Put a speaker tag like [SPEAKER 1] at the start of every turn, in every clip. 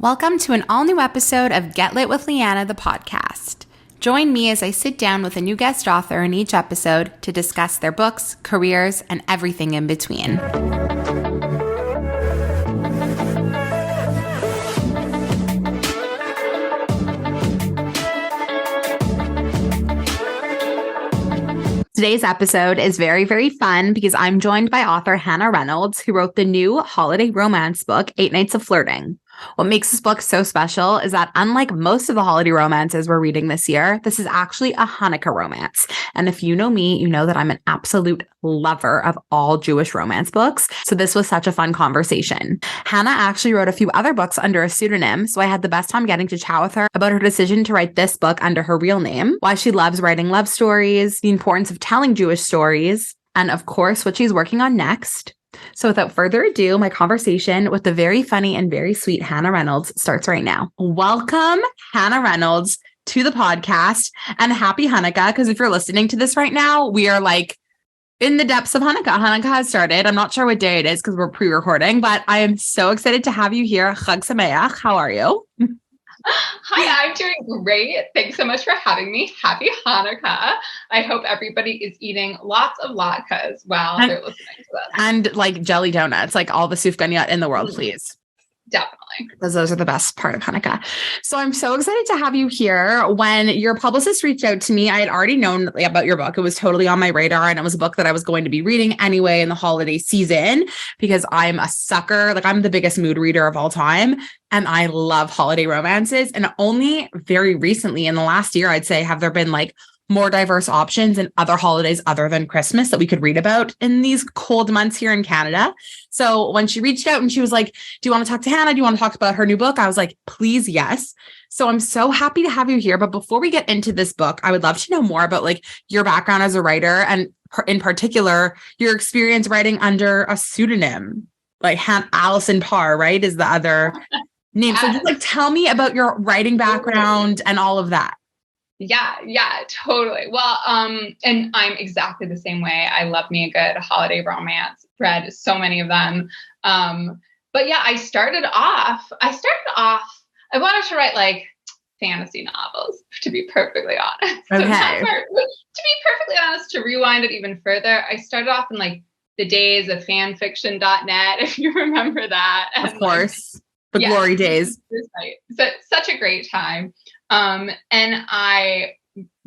[SPEAKER 1] Welcome to an all-new episode of Get Lit with Lianna, the podcast. Join me as I sit down with a new guest author in each episode to discuss their books, careers, and everything in between. Today's episode is very, very fun because I'm joined by author Hannah Reynolds, who wrote the new holiday romance book, Nights of Flirting. What makes this book so special is that unlike most of the holiday romances we're reading this year, this is actually a Hannukah romance. And if you know me, you know that I'm an absolute lover of all Jewish romance books. So this was such a fun conversation. Hannah actually wrote a few other books under a pseudonym, so I had the best time getting to chat with her about her decision to write this book under her real name, why she loves writing love stories, the importance of telling Jewish stories, and of course, what she's working on next. So without further ado, my conversation with the very funny and very sweet Hannah Reynolds starts right now. Welcome, Hannah Reynolds, to the podcast, and happy Hannukah, because if you're listening to this right now, we are like in the depths of Hannukah. Hannukah has started. I'm not sure what day it is because we're pre-recording, but I am so excited to have you here. Chag Sameach. How are you?
[SPEAKER 2] Hi, I'm doing great. Thanks so much for having me. Happy Hannukah. I hope everybody is eating lots of latkes while they're listening to this.
[SPEAKER 1] And like jelly donuts, like all the sufganiyot in the world, please.
[SPEAKER 2] Definitely.
[SPEAKER 1] Because those are the best part of Hannukah. So I'm so excited to have you here. When your publicist reached out to me, I had already known about your book. It was totally on my radar, and it was a book that I was going to be reading anyway in the holiday season because I'm a sucker. Like, I'm the biggest mood reader of all time, and I love holiday romances. And only very recently in the last year, I'd say, have there been like more diverse options and other holidays other than Christmas that we could read about in these cold months here in Canada. So when she reached out and she was like, do you want to talk to Hannah? Do you want to talk about her new book? I was like, please, yes. So I'm so happy to have you here. But before we get into this book, I would love to know more about like your background as a writer and in particular, your experience writing under a pseudonym, like Alison Parr, right? Is the other name. So just like tell me about your writing background and all of that.
[SPEAKER 2] Yeah, totally. Well, and I'm exactly the same way. I love me a good holiday romance, read so many of them. But yeah, I started off, I wanted to write like fantasy novels, to be perfectly honest.
[SPEAKER 1] Okay.
[SPEAKER 2] To be perfectly honest, to rewind it even further, I started off in like the days of fanfiction.net, if you remember that.
[SPEAKER 1] Of course. Like, glory days.
[SPEAKER 2] So, such a great time. And I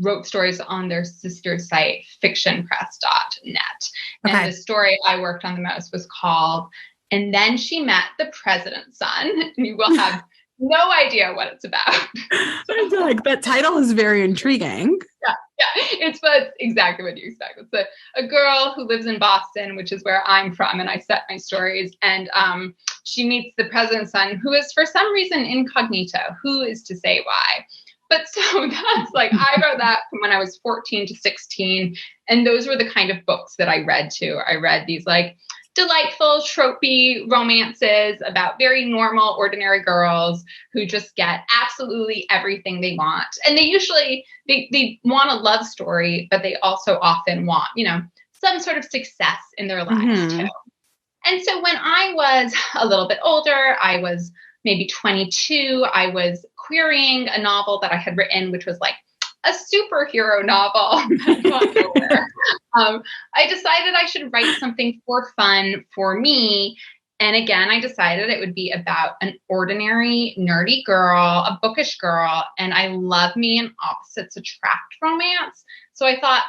[SPEAKER 2] wrote stories on their sister site, fictionpress.net. Okay. And the story I worked on the most was called And Then She Met the President's Son. And you will have no idea what it's about.
[SPEAKER 1] I feel like that title is very intriguing.
[SPEAKER 2] Yeah. It's exactly what you expect. It's a girl who lives in Boston, which is where I'm from, and I set my stories. And she meets the president's son, who is for some reason incognito. Who is to say why? But so that's like, I wrote that from when I was 14 to 16. And those were the kind of books that I read too. I read these like delightful, tropey romances about very normal, ordinary girls who just get absolutely everything they want. And they usually, they want a love story, but they also often want, some sort of success in their lives too. And so when I was a little bit older, I was maybe 22, I was querying a novel that I had written, which was like a superhero novel. I decided I should write something for fun for me. And again, I decided it would be about an ordinary, nerdy girl, a bookish girl. And I love me an opposites attract romance. So I thought,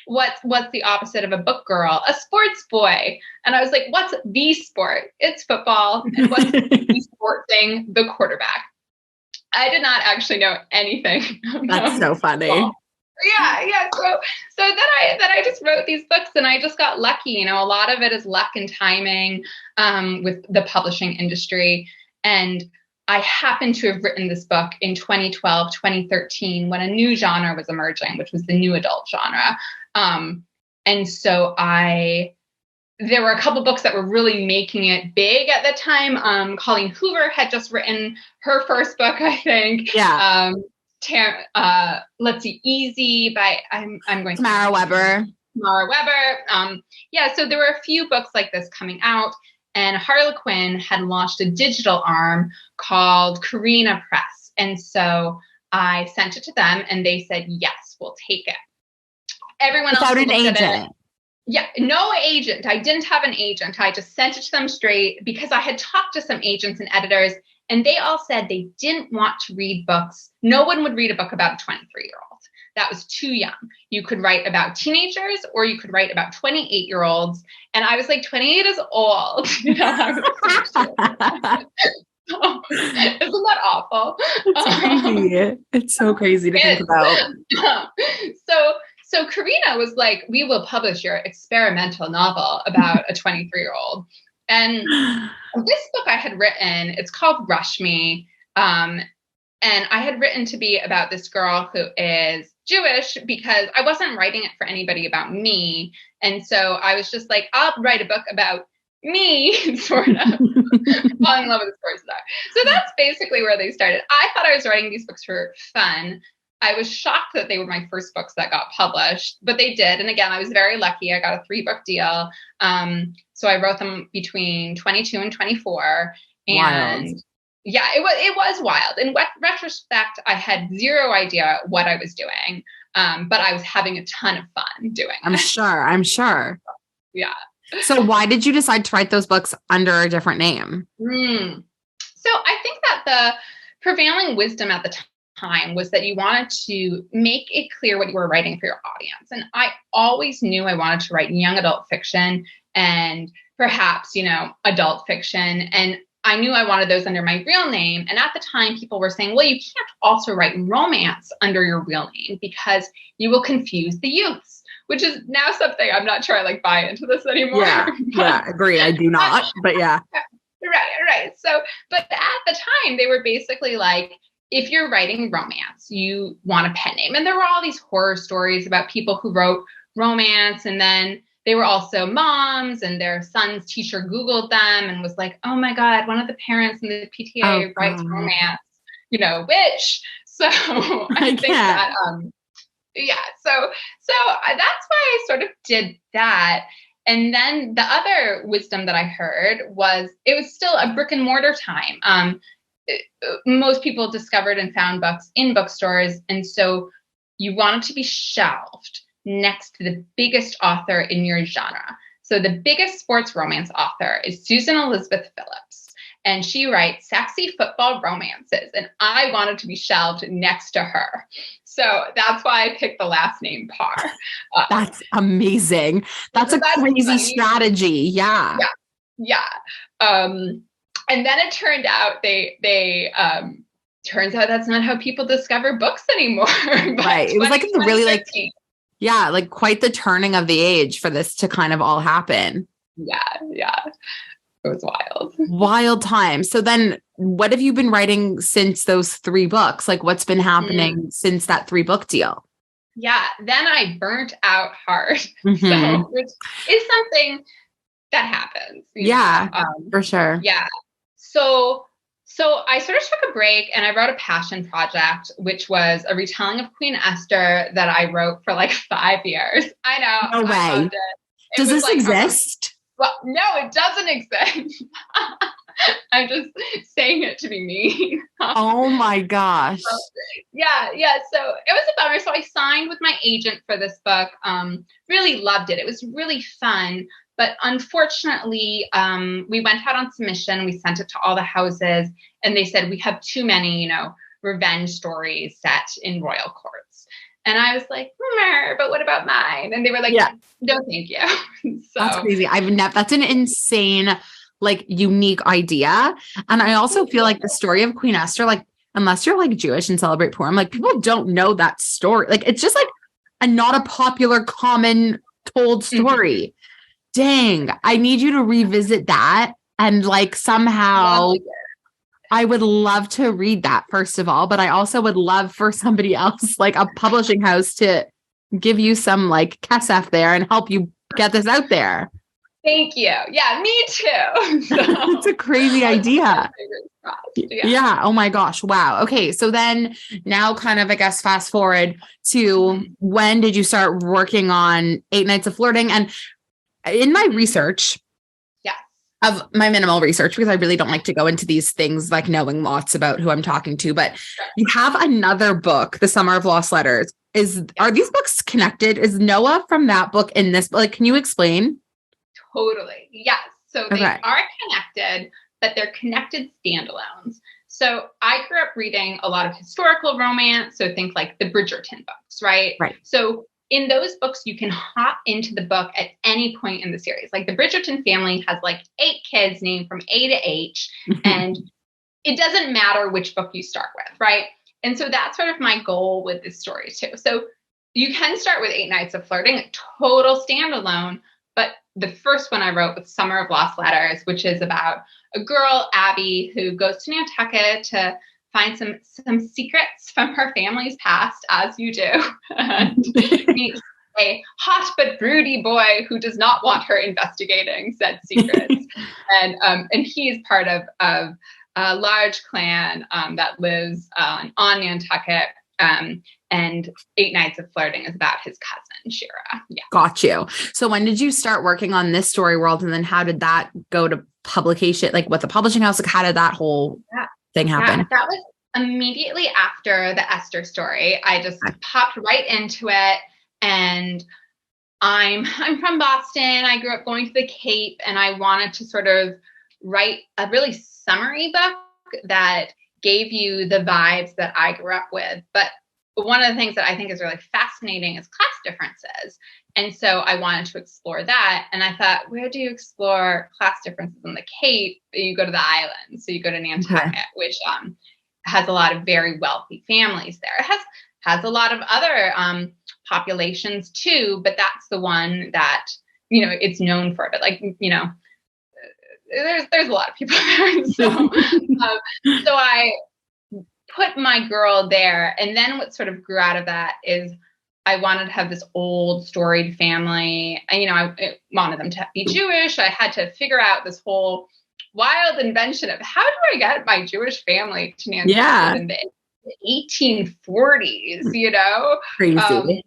[SPEAKER 2] what's the opposite of a book girl? A sports boy. And I was like, what's the sport? It's football. And what's the sport thing? The quarterback. I did not actually know anything.
[SPEAKER 1] That's so funny.
[SPEAKER 2] Yeah. So then I just wrote these books and I just got lucky. A lot of it is luck and timing with the publishing industry. And I happened to have written this book in 2012, 2013, when a new genre was emerging, which was the new adult genre. And so there were a couple books that were really making it big at the time. Colleen Hoover had just written her first book, I think.
[SPEAKER 1] Yeah.
[SPEAKER 2] Let's see, Easy by I'm going to
[SPEAKER 1] Tamara Weber.
[SPEAKER 2] So there were a few books like this coming out, And Harlequin had launched a digital arm called Carina Press. And so I sent it to them and they said, yes, we'll take it. Everyone else
[SPEAKER 1] Without an
[SPEAKER 2] looked at it.
[SPEAKER 1] agent.
[SPEAKER 2] Yeah, no agent. I didn't have an agent. I just sent it to them straight because I had talked to some agents and editors, and they all said they didn't want to read books. No one would read a book about a 23-year-old. That was too young. You could write about teenagers or you could write about 28-year-olds. And I was like, 28 is old. You know, I was like, isn't that awful?
[SPEAKER 1] It's crazy. It's so crazy to think about.
[SPEAKER 2] So Carina was like, we will publish your experimental novel about a 23-year-old. And this book I had written, it's called Rush Me. And I had written to be about this girl who is Jewish because I wasn't writing it for anybody about me. And so I was just like, I'll write a book about me, sort of falling in love with this person. So that's basically where they started. I thought I was writing these books for fun. I was shocked that they were my first books that got published, but they did. And again, I was very lucky. I got a 3-book deal. So I wrote them between 22 and 24. And
[SPEAKER 1] wild.
[SPEAKER 2] Yeah, it was wild. In retrospect, I had zero idea what I was doing, but I was having a ton of fun doing it.
[SPEAKER 1] I'm sure.
[SPEAKER 2] Yeah.
[SPEAKER 1] So why did you decide to write those books under a different name?
[SPEAKER 2] So I think that the prevailing wisdom at the time was that you wanted to make it clear what you were writing for your audience. And I always knew I wanted to write young adult fiction and perhaps, adult fiction. And I knew I wanted those under my real name. And at the time, people were saying, well, you can't also write romance under your real name because you will confuse the youths, which is now something I'm not sure I buy into this anymore.
[SPEAKER 1] Yeah, agree. I do not, but yeah.
[SPEAKER 2] Right. So, but at the time, they were basically like, if you're writing romance, you want a pen name. And there were all these horror stories about people who wrote romance and then they were also moms and their son's teacher Googled them and was like, oh my God, one of the parents in the PTA writes romance, which, so I think that, so that's why I sort of did that. And then the other wisdom that I heard was it was still a brick and mortar time. Most people discovered and found books in bookstores. And so you wanted to be shelved next to the biggest author in your genre. So the biggest sports romance author is Susan Elizabeth Phillips, and she writes sexy football romances. And I wanted to be shelved next to her. So that's why I picked the last name Parr.
[SPEAKER 1] That's amazing. That's a crazy strategy. Yeah.
[SPEAKER 2] And then it turned out turns out that's not how people discover books anymore.
[SPEAKER 1] Right. It was really quite the turning of the age for this to kind of all happen.
[SPEAKER 2] Yeah. It was wild.
[SPEAKER 1] Wild time. So then what have you been writing since those 3 books? What's been happening since that 3-book deal?
[SPEAKER 2] Yeah. Then I burnt out hard. So, which is something that happens.
[SPEAKER 1] For sure.
[SPEAKER 2] Yeah. So I sort of took a break and I wrote a passion project, which was a retelling of Queen Esther that I wrote for 5 years. I know.
[SPEAKER 1] No way. Does this exist?
[SPEAKER 2] Well, no, it doesn't exist. I'm just saying it to be mean.
[SPEAKER 1] Oh my gosh.
[SPEAKER 2] Yeah. So it was a bummer. So I signed with my agent for this book. Really loved it. It was really fun. But unfortunately, we went out on submission. We sent it to all the houses and they said, we have too many, revenge stories set in royal courts. And I was like, but what about mine? And they were like, no, thank you. So
[SPEAKER 1] that's crazy. That's an insane, unique idea. And I also feel like the story of Queen Esther, unless you're Jewish and celebrate Purim, people don't know that story. It's just not a popular, common told story. Dang, I need you to revisit that. And somehow I would love to read that, first of all, but I also would love for somebody else, a publishing house, to give you some kesef there and help you get this out there.
[SPEAKER 2] Thank you. Yeah, me too. So,
[SPEAKER 1] it's a crazy idea. Yeah. Oh my gosh. Wow. Okay. So then now kind of, I guess, fast forward to when did you start working on 8 Nights of Flirting? And in my research, of my minimal research, because I really don't like to go into these things like knowing lots about who I'm talking to. But you have another book, The Summer of Lost Letters. Are these books connected? Is Noah from that book in this? Like, can you explain?
[SPEAKER 2] Totally. Yes. So they are connected, but they're connected standalones. So I grew up reading a lot of historical romance. So think like the Bridgerton books, right?
[SPEAKER 1] Right.
[SPEAKER 2] So in those books, you can hop into the book at any point in the series. Like the Bridgerton family has like 8 kids named from A to H, and it doesn't matter which book you start with, right? And so that's sort of my goal with this story too. So you can start with 8 Nights of Flirting, a total standalone, but the first one I wrote was Summer of Lost Letters, which is about a girl, Abby, who goes to Nantucket to find some secrets from her family's past, as you do, and meets a hot but broody boy who does not want her investigating said secrets. And he is part of a large clan that lives on Nantucket. And 8 Nights of Flirting is about his cousin, Shira. Yeah.
[SPEAKER 1] Got you. So when did you start working on this story world? And then how did that go to publication? Like with the publishing house, like how did that whole thing happen?
[SPEAKER 2] Yeah, that was immediately after the Esther story. I just popped right into it. And I'm from Boston. I grew up going to the Cape, and I wanted to sort of write a really summary book that gave you the vibes that I grew up with. But one of the things that I think is really fascinating is class differences. And so I wanted to explore that. And I thought, where do you explore class differences in the Cape? You go to the islands. So you go to Nantucket, which has a lot of very wealthy families there. It has a lot of other populations too, but that's the one that, it's known for. But like, there's a lot of people there. So, so I put my girl there. And then what sort of grew out of that is I wanted to have this old storied family. And, I wanted them to be Jewish. I had to figure out this whole wild invention of how do I get my Jewish family to Nantucket in the 1840s,
[SPEAKER 1] Crazy.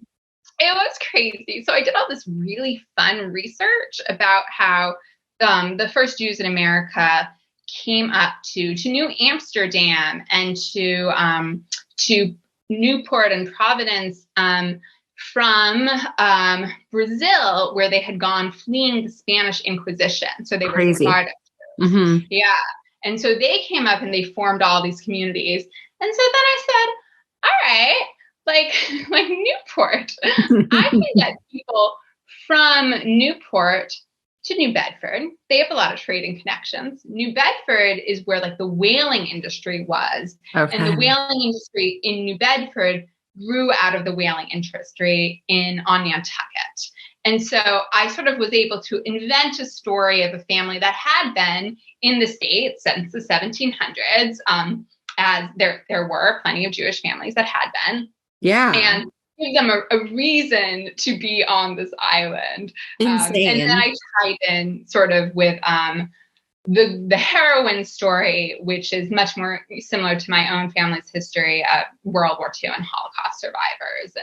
[SPEAKER 2] It was crazy. So I did all this really fun research about how the first Jews in America came up to New Amsterdam and to Newport and Providence from Brazil, where they had gone fleeing the Spanish Inquisition. So they were Sephardic. Mm-hmm. Yeah. And so they came up and they formed all these communities. And so then I said, all right, like Newport, I can get people from Newport to New Bedford. They have a lot of trading connections. New Bedford is where like the whaling industry was. Okay. And the whaling industry in New Bedford grew out of the whaling industry on Nantucket. And so I sort of was able to invent a story of a family that had been in the States since the 1700s, as there were plenty of Jewish families that had been. Yeah. And give them a reason to be on this island. And then I tied in sort of with the heroine story, which is much more similar to my own family's history of World War II and Holocaust survivors,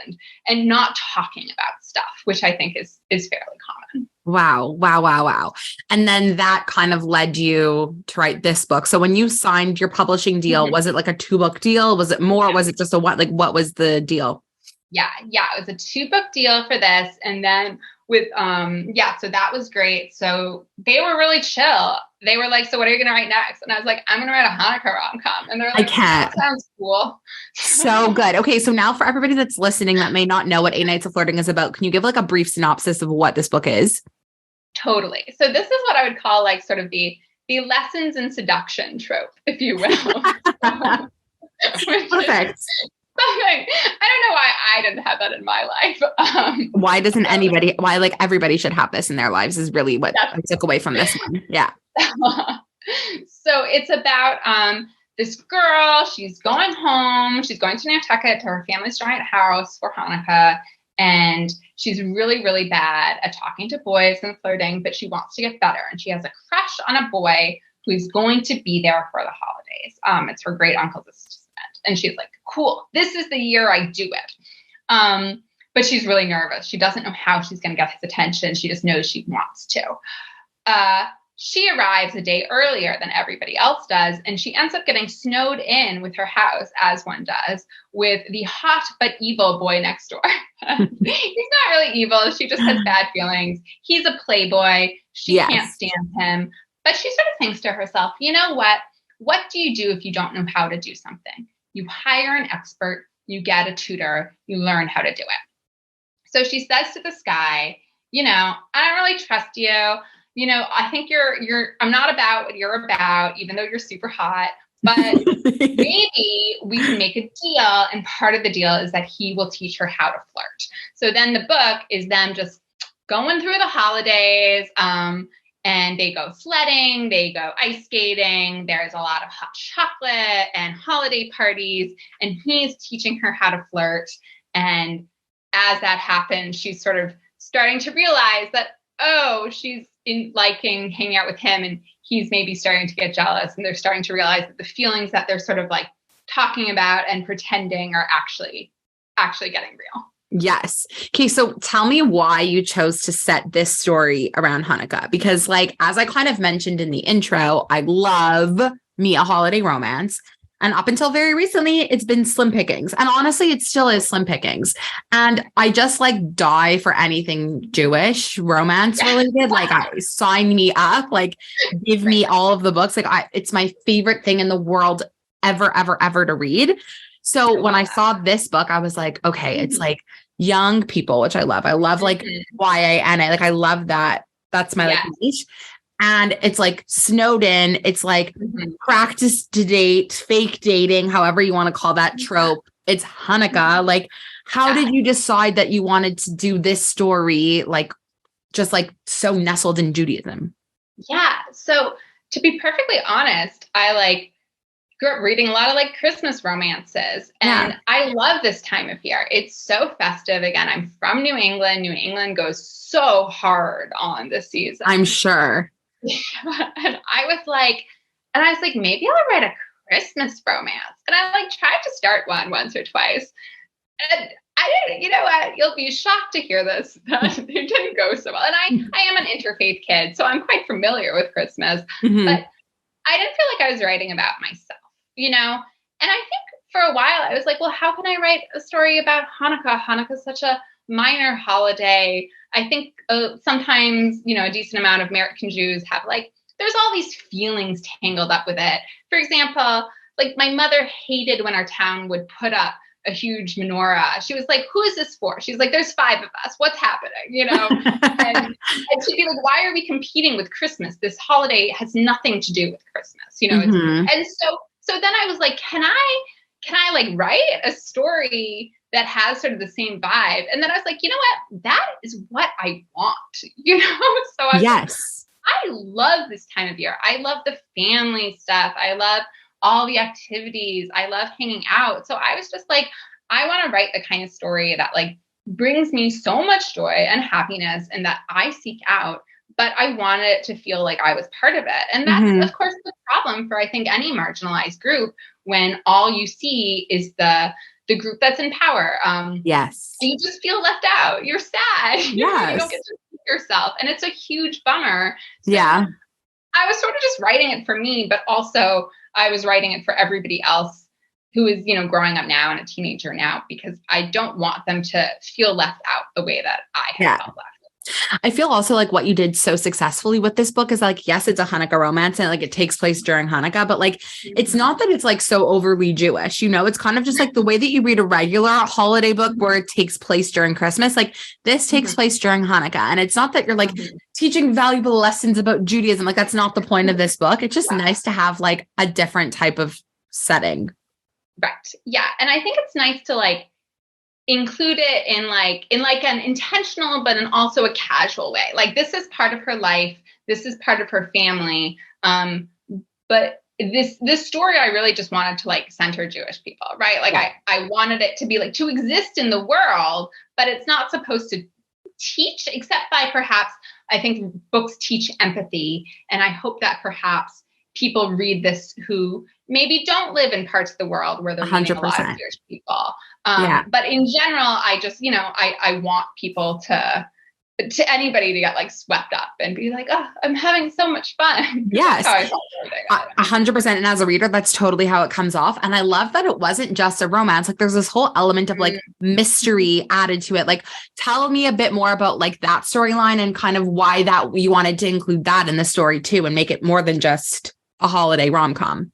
[SPEAKER 2] and not talking about stuff, which I think is fairly common.
[SPEAKER 1] Wow. And then that kind of led you to write this book. So when you signed your publishing deal, was it like a 2-book deal? Was it more? Was it just a one? Like, what was the deal?
[SPEAKER 2] Yeah. It was a 2-book deal for this. And then with, so that was great. So they were really chill. They were like, so what are you going to write next? And I was like, I'm going to write a Hannukah rom-com. And they're like, that sounds cool.
[SPEAKER 1] So good. Okay. So now for everybody that's listening that may not know what 8 Nights of Flirting is about, can you give like a brief synopsis of what this book is?
[SPEAKER 2] Totally. So this is what I would call like sort of the lessons in seduction trope, if you will.
[SPEAKER 1] Perfect.
[SPEAKER 2] I don't know why I didn't have that in my life.
[SPEAKER 1] Why like everybody should have this in their lives is really what I took away from this one. Yeah.
[SPEAKER 2] So it's about this girl. She's going home. She's going to Nantucket to her family's giant house for Hannukah. And she's really, really bad at talking to boys and flirting, but she wants to get better. And she has a crush on a boy who's going to be there for the holidays. It's her great uncle's assistant. And she's like, cool, this is the year I do it. But she's really nervous. She doesn't know how she's going to get his attention. She just knows she wants to. She arrives a day earlier than everybody else does, and she ends up getting snowed in with her house, as one does, with the hot but evil boy next door. He's not really evil. She just has bad feelings. He's a playboy. She can't stand him. But she sort of thinks to herself, you know what? What do you do if you don't know how to do something? You hire an expert, you get a tutor, you learn how to do it. So she says to the sky, you know, I don't really trust you. You know, I think I'm not about what you're about, even though you're super hot, but maybe we can make a deal. And part of the deal is that he will teach her how to flirt. So then the book is them just going through the holidays, and they go sledding, they go ice skating. There's a lot of hot chocolate and holiday parties, and he's teaching her how to flirt. And as that happens, she's sort of starting to realize that, oh, she's liking hanging out with him, and he's maybe starting to get jealous, and they're starting to realize that the feelings that they're sort of like talking about and pretending are actually getting real.
[SPEAKER 1] Yes. Okay. So tell me why you chose to set this story around Hannukah, because like, as I kind of mentioned in the intro, I love me a holiday romance. And up until very recently, it's been slim pickings. And honestly, it still is slim pickings. And I just like die for anything Jewish romance related. Like, sign me up, like give me all of the books. Like it's my favorite thing in the world ever, ever, ever to read. So when I saw this book, I was like, okay, it's like young people, which I love. I love like YANA. Like I love that. That's my like niche. And it's like snowed in. It's like practice to date, fake dating, however you want to call that trope. It's Hannukah. Like, how did you decide that you wanted to do this story? Like, just like so nestled in Judaism.
[SPEAKER 2] Yeah. So to be perfectly honest, I like grew up reading a lot of like Christmas romances, and I love this time of year. It's so festive. Again, I'm from New England. New England goes so hard on this season,
[SPEAKER 1] I'm sure.
[SPEAKER 2] and I was like, maybe I'll write a Christmas romance. And I like tried to start one once or twice. And I didn't, you know what, you'll be shocked to hear this, that it didn't go so well. And I am an interfaith kid, so I'm quite familiar with Christmas, but I didn't feel like I was writing about myself, you know? And I think for a while I was like, well, how can I write a story about Hannukah? Hanukkah is such a minor holiday. I think sometimes, you know, a decent amount of American Jews have like, there's all these feelings tangled up with it. For example, like my mother hated when our town would put up a huge menorah. She was like, who is this for? She's like, there's 5 of us. What's happening? You know? and she'd be like, why are we competing with Christmas? This holiday has nothing to do with Christmas, you know? And so then I was like, can I like write a story that has sort of the same vibe? And then I was like, you know what? That is what I want, you know? So I was like, I love this time of year. I love the family stuff. I love all the activities. I love hanging out. So I was just like, I want to write the kind of story that like brings me so much joy and happiness and that I seek out, but I wanted it to feel like I was part of it. And that's of course the problem for I think any marginalized group, when all you see is the group that's in power. You just feel left out. You're sad. You don't get to see yourself. And it's a huge bummer. So I was sort of just writing it for me, but also I was writing it for everybody else who is, you know, growing up now and a teenager now, because I don't want them to feel left out the way that I have felt left.
[SPEAKER 1] I feel also like what you did so successfully with this book is like, yes, it's a Hannukah romance and like it takes place during Hannukah, but like, it's not that it's like so overly Jewish, you know, it's kind of just like the way that you read a regular holiday book where it takes place during Christmas. Like this takes place during Hannukah. And it's not that you're like teaching valuable lessons about Judaism. Like that's not the point of this book. It's just nice to have like a different type of setting.
[SPEAKER 2] Right. Yeah. And I think it's nice to like include it in like an intentional, but in also a casual way. Like this is part of her life. This is part of her family. But this story, I really just wanted to like center Jewish people, right? Like I wanted it to be like to exist in the world, but it's not supposed to teach, except by perhaps, I think books teach empathy. And I hope that perhaps people read this who maybe don't live in parts of the world where they're reading a lot of Jewish people. But in general, I just, you know, I want people to to anybody to get like swept up and be like, oh, I'm having so much fun.
[SPEAKER 1] Yes.
[SPEAKER 2] That's how I felt
[SPEAKER 1] 100%. And as a reader, that's totally how it comes off. And I love that it wasn't just a romance. Like there's this whole element of like mystery added to it. Like tell me a bit more about like that storyline and kind of why that you wanted to include that in the story too, and make it more than just a holiday rom-com.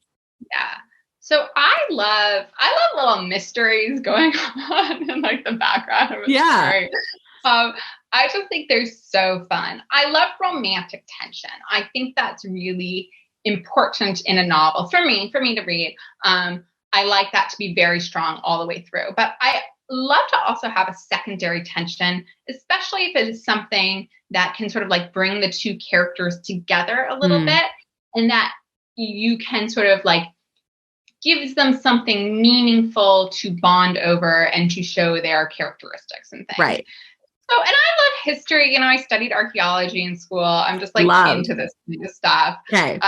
[SPEAKER 2] Yeah. So I love little mysteries going on in like the background of a story. I just think they're so fun. I love romantic tension. I think that's really important in a novel for me to read. I like that to be very strong all the way through, but I love to also have a secondary tension, especially if it is something that can sort of like bring the two characters together a little bit, and that you can sort of like gives them something meaningful to bond over and to show their characteristics and things.
[SPEAKER 1] Right.
[SPEAKER 2] So, and I love history. You know, I studied archaeology in school. I'm just like into this kind of stuff.
[SPEAKER 1] Okay.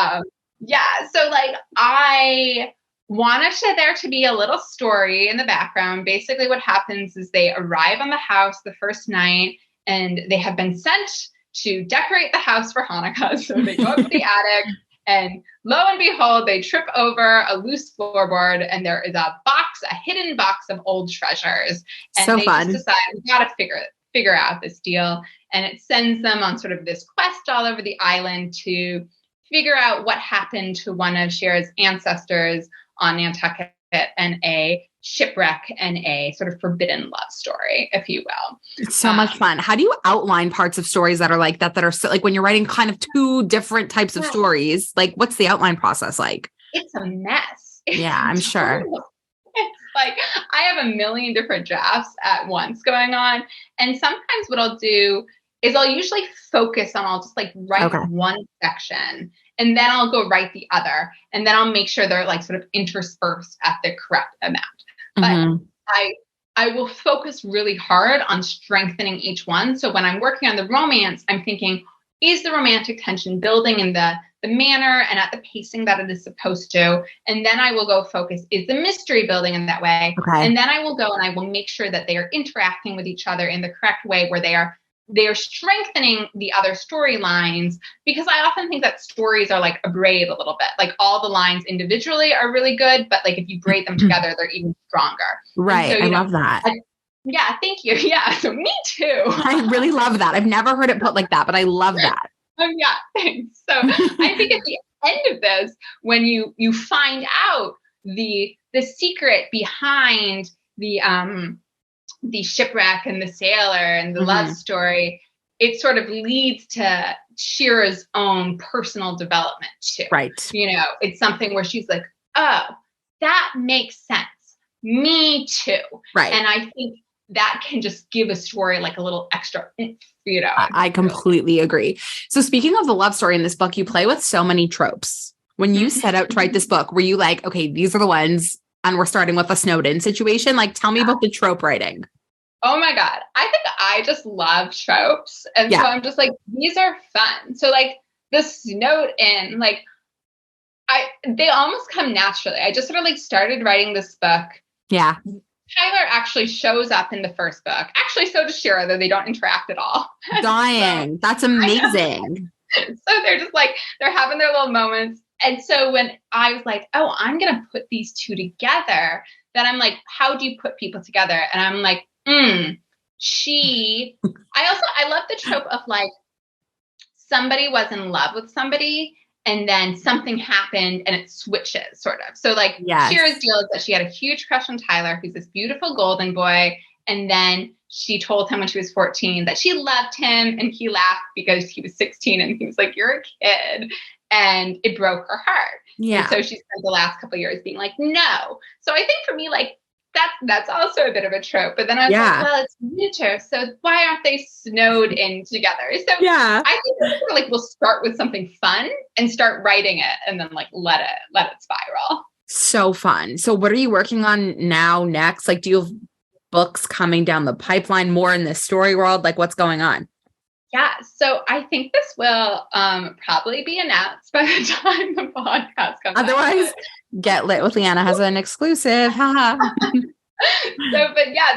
[SPEAKER 2] Yeah. So like I wanted there to be a little story in the background. Basically what happens is they arrive on the house the first night and they have been sent to decorate the house for Hannukah. So they go up to the attic and lo and behold, they trip over a loose floorboard and there is a hidden box of old treasures. And
[SPEAKER 1] so
[SPEAKER 2] they
[SPEAKER 1] fun.
[SPEAKER 2] just decide we got to figure out this deal. And it sends them on sort of this quest all over the island to figure out what happened to one of Cher's ancestors on Nantucket and a shipwreck and a sort of forbidden love story, if you will.
[SPEAKER 1] It's so much fun. How do you outline parts of stories that are like that are so, like when you're writing kind of two different types of stories, like what's the outline process like?
[SPEAKER 2] It's a mess.
[SPEAKER 1] Yeah, I'm sure.
[SPEAKER 2] It's like I have a million different drafts at once going on. And sometimes what I'll do is I'll usually focus on, I'll just like write one section and then I'll go write the other. And then I'll make sure they're like sort of interspersed at the correct amount. But I will focus really hard on strengthening each one. So when I'm working on the romance, I'm thinking, is the romantic tension building in the manner and at the pacing that it is supposed to? And then I will go focus, is the mystery building in that way? And then I will go and I will make sure that they are interacting with each other in the correct way where they are strengthening the other storylines, because I often think that stories are like a braid a little bit. Like all the lines individually are really good, but like if you braid them together, they're even stronger.
[SPEAKER 1] Right. So, I love that.
[SPEAKER 2] Yeah, thank you. Yeah, so me too.
[SPEAKER 1] I really love that. I've never heard it put like that, but I love that.
[SPEAKER 2] Yeah, thanks. So I think at the end of this, when you find out the secret behind the shipwreck and the sailor and the love story, it sort of leads to Shira's own personal development too. Right. You know, it's something where she's like, oh, that makes sense. Me too. Right. And I think that can just give a story like a little extra, you know.
[SPEAKER 1] I completely agree. So speaking of the love story in this book, you play with so many tropes. When you set out to write this book, were you like, okay, these are the ones, and we're starting with a snowed-in situation? Like, tell me about the trope writing.
[SPEAKER 2] Oh my God. I think I just love tropes. And so I'm just like, these are fun. So like the snowed in, like they almost come naturally. I just sort of like started writing this book. Yeah. Tyler actually shows up in the first book. Actually, so does Shira, though they don't interact at all.
[SPEAKER 1] Dying. So, that's amazing.
[SPEAKER 2] So they're just like, they're having their little moments. And so when I was like, oh, I'm going to put these two together, then I'm like, how do you put people together? And I'm like, I love the trope of like, somebody was in love with somebody and then something happened and it switches sort of. So like Shira's deal is that she had a huge crush on Tyler, who's this beautiful golden boy. And then she told him when she was 14 that she loved him, and he laughed because he was 16 and he was like, you're a kid. And it broke her heart. Yeah. And so she spent the last couple of years being like, no. So I think for me, like, that's also a bit of a trope. But then I was like, well, it's winter, so why aren't they snowed in together? So I think like we'll start with something fun and start writing it, and then like let it spiral.
[SPEAKER 1] So fun. So what are you working on now next? Like, do you have books coming down the pipeline more in this story world? Like, what's going on?
[SPEAKER 2] Yeah, so I think this will probably be announced by the time the podcast comes out.
[SPEAKER 1] Otherwise, Get Lit with Lianna has an exclusive. Haha.
[SPEAKER 2] But yeah,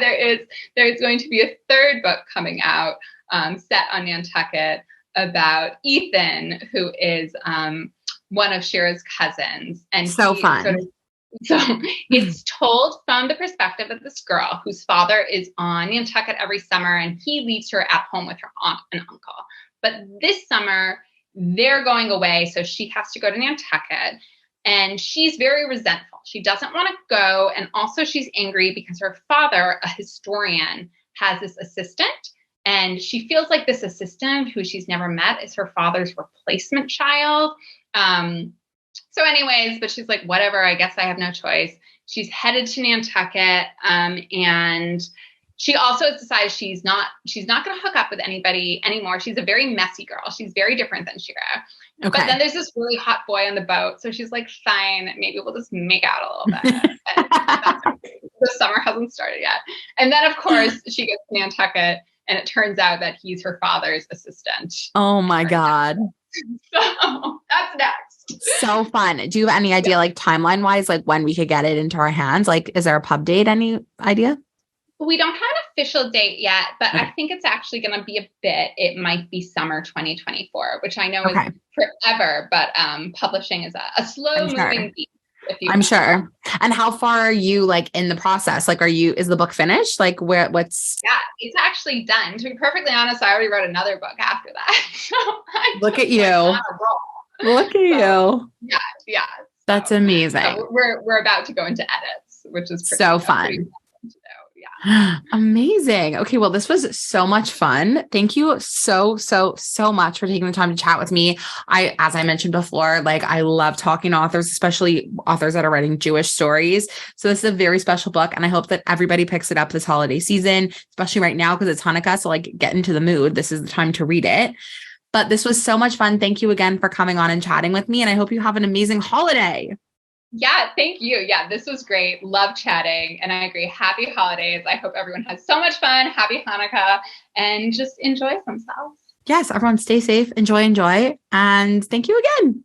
[SPEAKER 2] there's going to be a third book coming out set on Nantucket about Ethan, who is one of Shira's cousins. And
[SPEAKER 1] So fun.
[SPEAKER 2] So it's told from the perspective of this girl whose father is on Nantucket every summer, and he leaves her at home with her aunt and uncle. But this summer, they're going away, so she has to go to Nantucket, and she's very resentful. She doesn't want to go, and also she's angry because her father, a historian, has this assistant, and she feels like this assistant, who she's never met, is her father's replacement child. So anyways, but she's like, whatever, I guess I have no choice. She's headed to Nantucket, and she also has decided she's not going to hook up with anybody anymore. She's a very messy girl. She's very different than Shira. Okay. But then there's this really hot boy on the boat. So she's like, fine, maybe we'll just make out a little bit. The summer hasn't started yet. And then, of course, she gets to Nantucket, and it turns out that he's her father's assistant.
[SPEAKER 1] Oh, my God.
[SPEAKER 2] So that's next.
[SPEAKER 1] So fun. Do you have any idea, like timeline wise, like when we could get it into our hands? Like, is there a pub date? Any idea?
[SPEAKER 2] We don't have an official date yet, but I think it's actually going to be a bit. It might be summer 2024, which I know is forever, but publishing is a slow moving beast.
[SPEAKER 1] I'm sure. And how far are you like in the process? Like, is the book finished? Like what's?
[SPEAKER 2] Yeah, it's actually done. To be perfectly honest, I already wrote another book after that. So
[SPEAKER 1] look at you. Look at you.
[SPEAKER 2] Yeah.
[SPEAKER 1] That's amazing.
[SPEAKER 2] So we're about to go into edits, which is
[SPEAKER 1] so fun. Amazing. Okay. Well, this was so much fun. Thank you so much for taking the time to chat with me. As I mentioned before, like I love talking to authors, especially authors that are writing Jewish stories. So this is a very special book, and I hope that everybody picks it up this holiday season, especially right now, because it's Hannukah. So like get into the mood. This is the time to read it. But this was so much fun. Thank you again for coming on and chatting with me. And I hope you have an amazing holiday.
[SPEAKER 2] Yeah, thank you. Yeah, this was great. Love chatting. And I agree. Happy holidays. I hope everyone has so much fun. Happy Hannukah, and just enjoy themselves.
[SPEAKER 1] Yes, everyone stay safe. Enjoy. And thank you again.